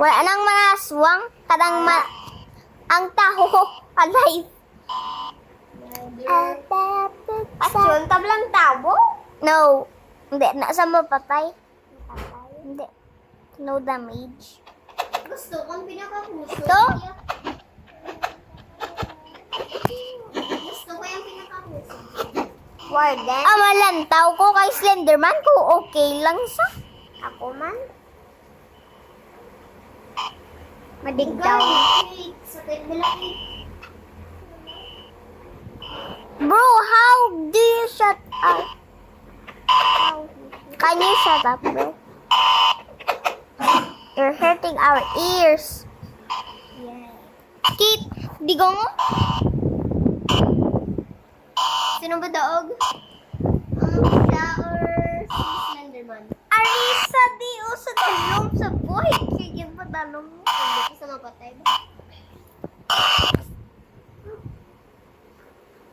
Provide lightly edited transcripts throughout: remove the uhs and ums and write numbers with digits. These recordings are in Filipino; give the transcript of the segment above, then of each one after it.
Wala nang mga aswang. Kadang ang taho. Alive. Asyon, tablang tabo? No. Hindi. Nasa mapatay. Hindi. No damage. Gusto kong pinakapuso. Ito? Gusto ko yung pinakapuso. Warden? Malantaw ko kay Slenderman ko. Okay lang sa. Ako man? Madigtaw. Sa tablang Bro, how do you shut up? Can you shut up, bro? You're hurting our ears. yeah. Kit, digong mo? Sino ba daog? Siya or si Slenderman? Arisa, di o sa talong sa boy. Sige pa talong mo. Hindi ko sa mapatay ba?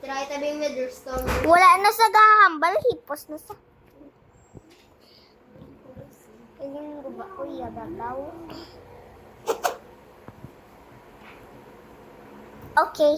Try tabi yung Witherstone. Wala na sa gahambal, hipos na sa. Kanyang guba ko yagagaw. Okay.